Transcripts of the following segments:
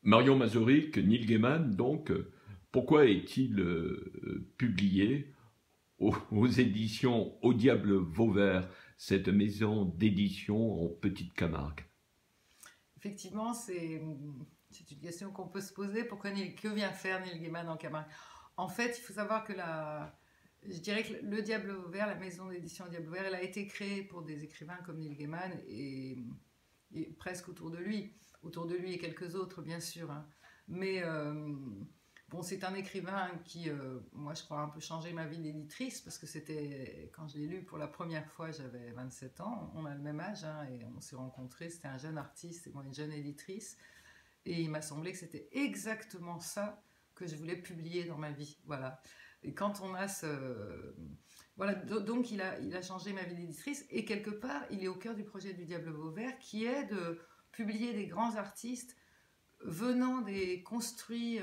Marion Masaryk, Neil Gaiman, donc, pourquoi est-il publié aux éditions Au Diable Vauvert, cette maison d'édition en Petite Camargue? Effectivement, c'est une question qu'on peut se poser. Que vient faire Neil Gaiman en Camargue? En fait, il faut savoir que je dirais que le Diable Vauvert, la maison d'édition Diable Vauvert, elle a été créée pour des écrivains comme Neil Gaiman et presque autour de lui et quelques autres, bien sûr, hein. Mais bon, c'est un écrivain qui, moi, je crois, a un peu changé ma vie d'éditrice parce que c'était, quand je l'ai lu pour la première fois, j'avais 27 ans. On a le même âge, hein, et on s'est rencontrés. C'était un jeune artiste et moi, une jeune éditrice. Et il m'a semblé que c'était exactement ça que je voulais publier dans ma vie. Voilà. Et quand on a ce. Voilà, donc il a changé ma vie d'éditrice. Et quelque part, il est au cœur du projet du Diable Vauvert qui est de publier des grands artistes venant des construits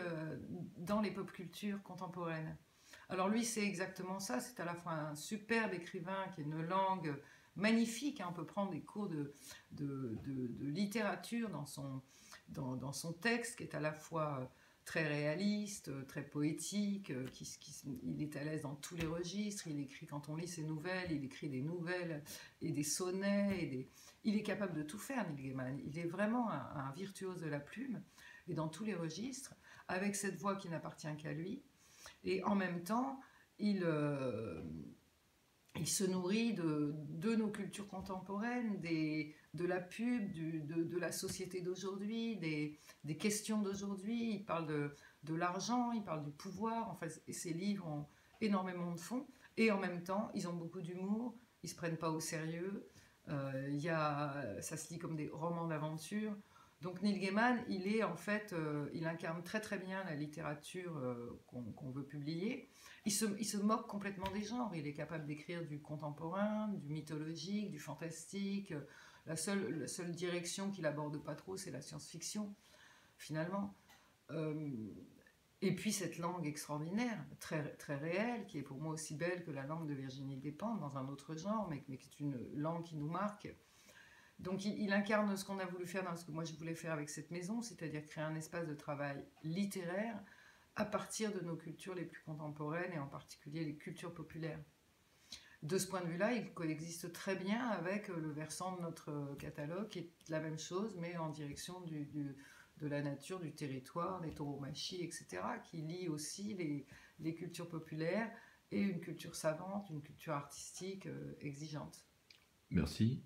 dans les pop cultures contemporaines. Alors lui, c'est exactement ça. C'est à la fois un superbe écrivain qui a une langue magnifique, hein. On peut prendre des cours de littérature dans son texte, qui est à la fois très réaliste, très poétique, il est à l'aise dans tous les registres, il écrit, quand on lit ses nouvelles, il écrit des nouvelles et des sonnets, il est capable de tout faire, Neil Gaiman. Il est vraiment un virtuose de la plume, et dans tous les registres, avec cette voix qui n'appartient qu'à lui, et en même temps, il se nourrit de nos cultures contemporaines, de la pub, de la société d'aujourd'hui, des questions d'aujourd'hui. Il parle de l'argent, il parle du pouvoir. Enfin, et ses livres ont énormément de fond. Et en même temps, ils ont beaucoup d'humour, ils ne se prennent pas au sérieux. Ça se lit comme des romans d'aventure. Donc Neil Gaiman, il incarne très très bien la littérature qu'on veut publier. Il se moque complètement des genres. Il est capable d'écrire du contemporain, du mythologique, du fantastique. La seule direction qu'il aborde pas trop, c'est la science-fiction, finalement. Euh, et puis cette langue extraordinaire, très, très réelle, qui est pour moi aussi belle que la langue de Virginie Despentes, dans un autre genre, mais qui est une langue qui nous marque. Donc il incarne ce qu'on a voulu faire dans ce que moi je voulais faire avec cette maison, c'est-à-dire créer un espace de travail littéraire à partir de nos cultures les plus contemporaines et en particulier les cultures populaires. De ce point de vue-là, il coexiste très bien avec le versant de notre catalogue qui est la même chose, mais en direction de la nature, du territoire, des tauromachie, etc., qui lie aussi les cultures populaires et une culture savante, une culture artistique exigeante. Merci.